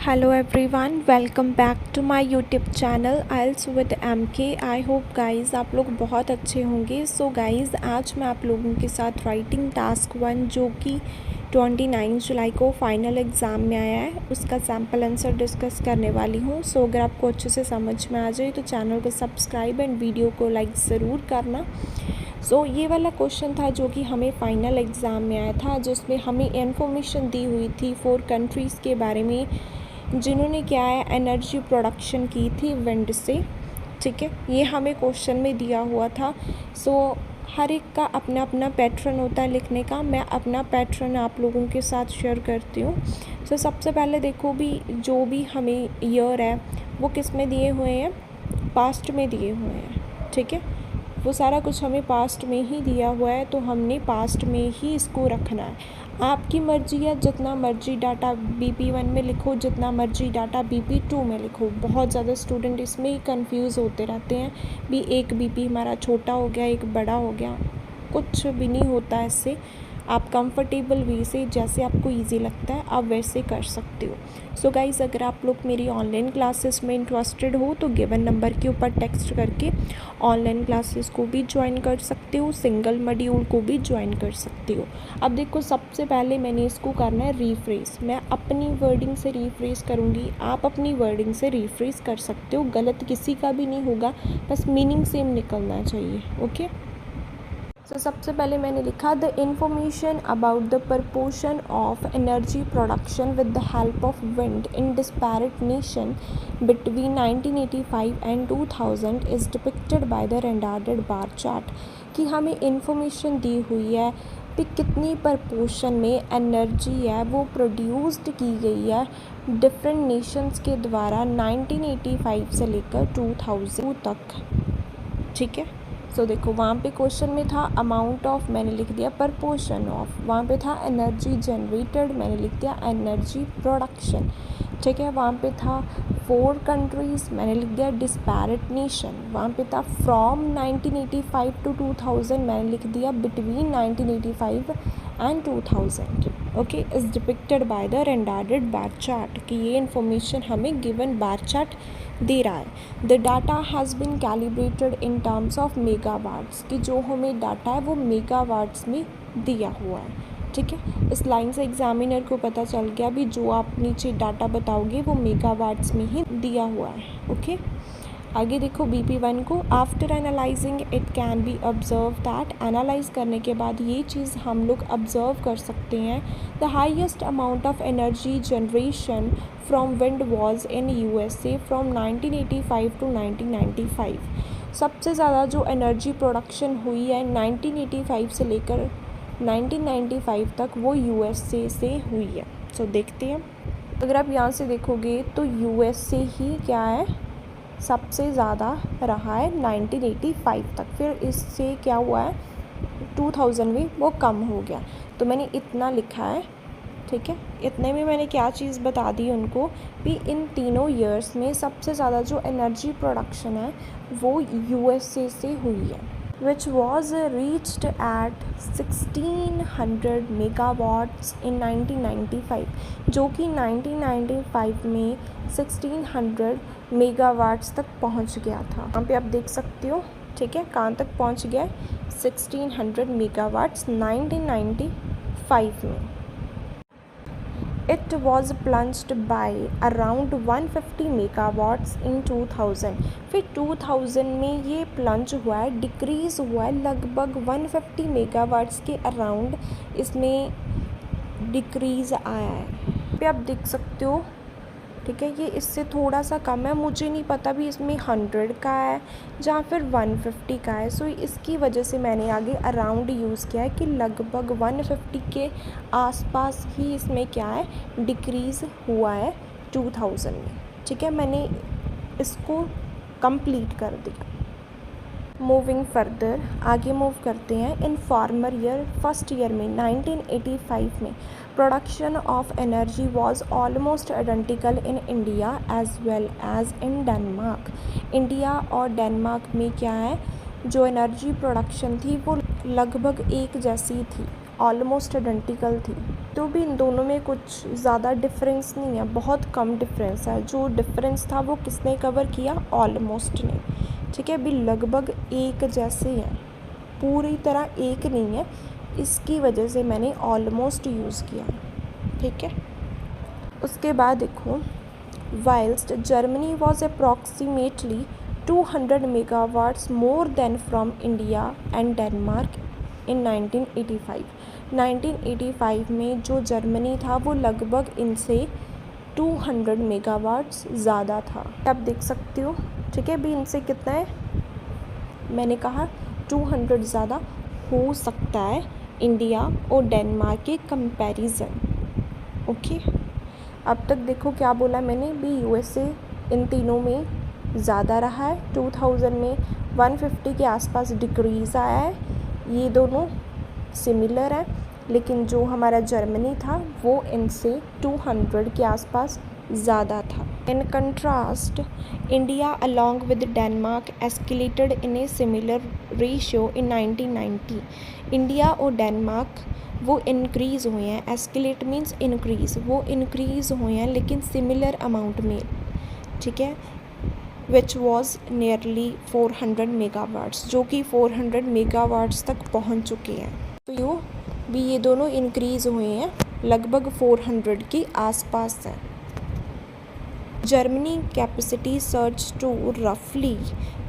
Hello everyone, welcome back to my YouTube channel aisles with MK। I hope guys आप लोग बहुत अच्छे होंगे। सो गाइस आज मैं आप लोगों के साथ राइटिंग टास्क 1 जो कि 29 जुलाई को फाइनल एग्ज़ाम में आया है उसका सैम्पल आंसर डिस्कस करने वाली हूँ। सो अगर आपको अच्छे से समझ में आ जाए तो चैनल को सब्सक्राइब एंड वीडियो को लाइक ज़रूर करना। सो ये वाला क्वेश्चन था जो कि हमें फाइनल एग्ज़ाम में आया था, जिसमें हमें इन्फॉर्मेशन दी हुई थी 4 कंट्रीज़ के बारे में जिन्होंने क्या है एनर्जी प्रोडक्शन की थी विंड से। ठीक है, ये हमें क्वेश्चन में दिया हुआ था। सो हर एक का अपना अपना पैटर्न होता है लिखने का। मैं अपना पैटर्न आप लोगों के साथ शेयर करती हूँ। सो सबसे पहले देखो भी जो भी हमें ईयर है वो किस में दिए हुए हैं, पास्ट में दिए हुए हैं। ठीक है, वो सारा कुछ हमें पास्ट में ही दिया हुआ है तो हमने पास्ट में ही इसको रखना है। आपकी मर्ज़ी है, जितना मर्ज़ी डाटा BP1 में लिखो, जितना मर्ज़ी डाटा BP2 में लिखो। बहुत ज़्यादा स्टूडेंट इसमें ही कंफ्यूज होते रहते हैं भी एक BP हमारा छोटा हो गया, एक बड़ा हो गया। कुछ भी नहीं होता है इससे। आप कंफर्टेबल वे से जैसे आपको इजी लगता है आप वैसे कर सकते हो। सो गाइज़ अगर आप लोग मेरी ऑनलाइन क्लासेस में इंटरेस्टेड हो तो गिवन नंबर के ऊपर टेक्स्ट करके ऑनलाइन क्लासेस को भी ज्वाइन कर सकते हो, सिंगल मॉड्यूल को भी ज्वाइन कर सकते हो। अब देखो सबसे पहले मैंने इसको करना है रीफ्रेस। मैं अपनी वर्डिंग से रीफ्रेस करूँगी, आप अपनी वर्डिंग से रीफ्रेस कर सकते हो। गलत किसी का भी नहीं होगा, बस मीनिंग सेम निकलना चाहिए। ओके, सो सबसे पहले मैंने लिखा the information about the proportion of energy production with the help of wind in disparate nation between 1985 and 2000 is depicted by the rendered bar chart. कि हमें इंफॉर्मेशन दी हुई है कि कितनी प्रपोर्शन में एनर्जी है वो प्रोड्यूस्ड की गई है डिफरेंट नेशंस के द्वारा 1985 से लेकर 2000 तक। ठीक है, सो देखो वहाँ पे क्वेश्चन में था अमाउंट ऑफ, मैंने लिख दिया प्रपोर्शन ऑफ। वहाँ पे था एनर्जी जनरेटेड, मैंने लिख दिया एनर्जी प्रोडक्शन। ठीक है, वहाँ पे था 4 कंट्रीज़, मैंने लिख दिया डिस्पैरेट नेशन। वहाँ पे था फ्रॉम 1985 टू 2000, मैंने लिख दिया between 1985 and 2000। Okay, is depicted by the rendered bar chart. कि ये इन्फॉर्मेशन हमें गिवन बार चार्ट दे रहा है। The data has been calibrated in terms of megawatts. कि जो हमें डाटा है वो मेगावाट्स में दिया हुआ है। ठीक है, इस लाइन से एग्जामिनर को पता चल गया भी जो आप नीचे डाटा बताओगे वो मेगावाट्स में ही दिया हुआ है। ओके, आगे देखो BP1 को after analysing it can be observe that. Analyse करने के बाद ये चीज़ हम लोग ऑब्जर्व कर सकते हैं the highest amount of energy generation from wind was in USA from 1985 to 1995। सबसे ज़्यादा जो एनर्जी प्रोडक्शन हुई है 1985 से लेकर 1995 तक वो USA से हुई है। सो देखते हैं, अगर आप यहाँ से देखोगे तो USA ही क्या है सबसे ज़्यादा रहा है 1985 तक। फिर इससे क्या हुआ है 2000 में वो कम हो गया। तो मैंने इतना लिखा है। ठीक है, इतने में मैंने क्या चीज़ बता दी उनको भी इन तीनों ईयर्स में सबसे ज़्यादा जो एनर्जी प्रोडक्शन है वो USA से हुई है, which was reached at 1600 megawatts in 1995। जो कि 1995 में 1600 मेगावाट्स तक पहुंच गया था। यहाँ पे आप देख सकते हो। ठीक है, कहाँ तक पहुंच गया 1600 मेगावाट्स 1995 में। It was plunged by around 150 megawatts in 2000। फिर 2000 में ये प्लंज हुआ है, डिक्रीज़ हुआ है लगभग 150 मेगावाट्स के अराउंड इसमें डिक्रीज़ आया है। पे आप देख सकते हो। ठीक है, ये इससे थोड़ा सा कम है। मुझे नहीं पता भी इसमें 100 का है या फिर 150 का है। सो इसकी वजह से मैंने आगे अराउंड यूज़ किया है कि लगभग 150 के आसपास ही इसमें क्या है डिक्रीज़ हुआ है 2000 में। ठीक है, मैंने इसको कंप्लीट कर दिया। मूविंग फर्दर, आगे मूव करते हैं। In former year first year में 1985 में production of energy was almost identical in India as well as in Denmark. India और डेनमार्क में क्या है जो एनर्जी प्रोडक्शन थी वो लगभग एक जैसी थी। ऑलमोस्ट आइडेंटिकल थी। तो भी इन दोनों में कुछ ज़्यादा डिफरेंस नहीं है, बहुत कम डिफरेंस है। जो डिफरेंस था वो किसने कवर किया? ऑलमोस्ट ने। ठीक है, अभी लगभग एक जैसे हैं, पूरी तरह एक नहीं है, इसकी वजह से मैंने ऑलमोस्ट यूज़ किया। ठीक है, उसके बाद देखो, whilst Germany was approximately 200 megawatts more than from India and Denmark in 1985 में जो जर्मनी था वो लगभग इनसे 200 मेगावाट्स ज़्यादा था। आप देख सकते हो। ठीक है, भी इनसे कितना है? मैंने कहा 200 ज़्यादा हो सकता है इंडिया और डेनमार्क के कंपैरिजन। ओके, अब तक देखो क्या बोला मैंने भी, यूएसए इन तीनों में ज़्यादा रहा है। 2000 में 150 के आसपास डिक्रीज़ आया है। ये दोनों सिमिलर हैं, लेकिन जो हमारा जर्मनी था वो इनसे 200 के आसपास ज़्यादा था। In contrast India along with Denmark escalated in a similar ratio in 1990। India और डेनमार्क वो इंक्रीज़ हुए हैं, एस्केलेट मीन्स इंक्रीज़, वो इंक्रीज़ हुए हैं लेकिन सिमिलर अमाउंट में। ठीक है, विच वॉज नियरली 400 मेगावाट्स, जो कि 400 मेगावाट्स तक पहुंच चुके हैं। तो यो भी ये दोनों इंक्रीज़ हुए हैं, लगभग 400 के आसपास है। जर्मनी कैपेसिटी सर्ज टू रफली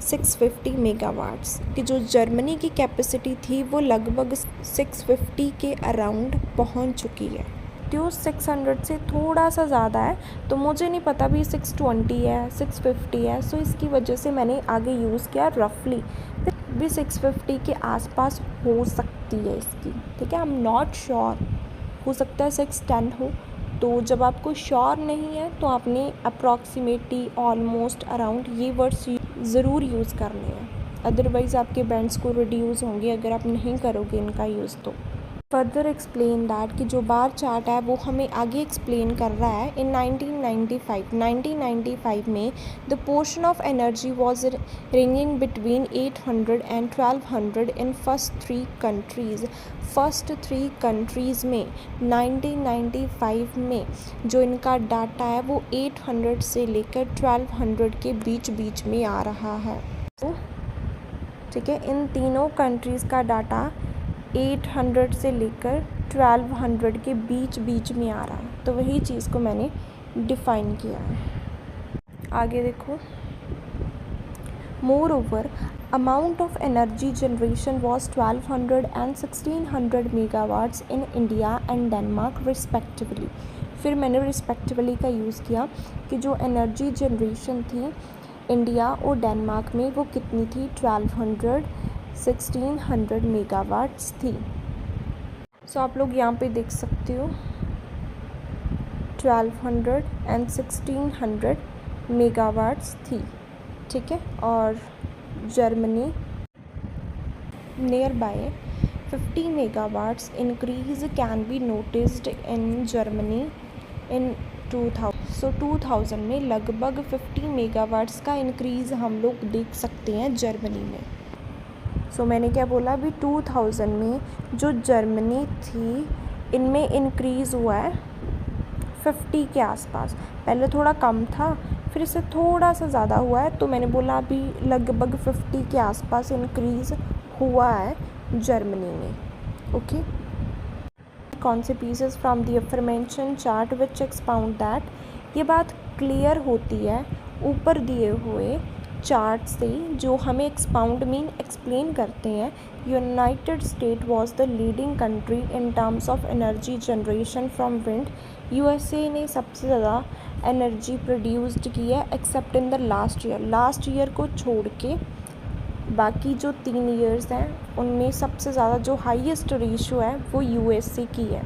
650 मेगावाट्स, कि जो जर्मनी की कैपेसिटी थी वो लगभग 650 के अराउंड पहुंच चुकी है। तो 600 से थोड़ा सा ज़्यादा है, तो मुझे नहीं पता भी 620 है 650 है, सो इसकी वजह से मैंने आगे यूज़ किया रफली भी 650 के आसपास हो सकती है इसकी। ठीक है, आई एम नॉट श्योर, हो सकता है 610 हो। तो जब आपको श्योर नहीं है तो आपने अप्रॉक्सीमेटली, ऑलमोस्ट, अराउंड ये वर्ड्स ज़रूर यूज़ करने हैं, अदरवाइज़ आपके बैंड्स को रिड्यूस होंगे अगर आप नहीं करोगे इनका यूज़। तो फर्दर एक्सप्लेन दैट कि जो बार चार्ट है वो हमें आगे एक्सप्लेन कर रहा है। इन 1995 में the portion of energy was ranging between 800 and 1200 in first 3 countries. First 3 countries में 1995 में जो इनका डाटा है वो 800 से लेकर 1200 के बीच में आ रहा है। ठीक है, इन तीनों कंट्रीज़ का डाटा 800 से लेकर 1200 के बीच में आ रहा है। तो वही चीज़ को मैंने डिफ़ाइन किया है। आगे देखो, more over amount of energy generation was 1200 and 1600 megawatts in India and Denmark respectively. फिर मैंने रिस्पेक्टिवली का यूज़ किया कि जो एनर्जी जनरेशन थी इंडिया और डेनमार्क में वो कितनी थी? 1200 1600 मेगावाट्स थी। सो आप लोग यहाँ पे देख सकते हो 1200 एंड 1600 मेगावाट्स थी। ठीक है, और Germany near by 50 megawatts increase can be noticed in Germany in 2000। सो 2000 में लगभग 50 मेगावाट्स का इंक्रीज़ हम लोग देख सकते हैं जर्मनी में। सो मैंने क्या बोला अभी, 2000 में जो जर्मनी थी इनमें इंक्रीज़ हुआ है 50 के आसपास। पहले थोड़ा कम था, फिर इससे थोड़ा सा ज़्यादा हुआ है, तो मैंने बोला अभी लगभग 50 के आसपास इंक्रीज़ हुआ है जर्मनी में। ओके, कौन से pieces from the affirmation chart which expound that, ये बात क्लियर होती है ऊपर दिए हुए चार्ट से जो हमें एक्सपाउंड मीन एक्सप्लेन करते हैं। United state was the leading country in terms of energy generation from wind. USA ने सबसे ज़्यादा एनर्जी प्रोड्यूस्ड की है accept in the last year को छोड़ के। बाकी जो 3 ईयर्स हैं उनमें सबसे ज़्यादा जो हाईएस्ट रेशियो है वो यूएसए की है।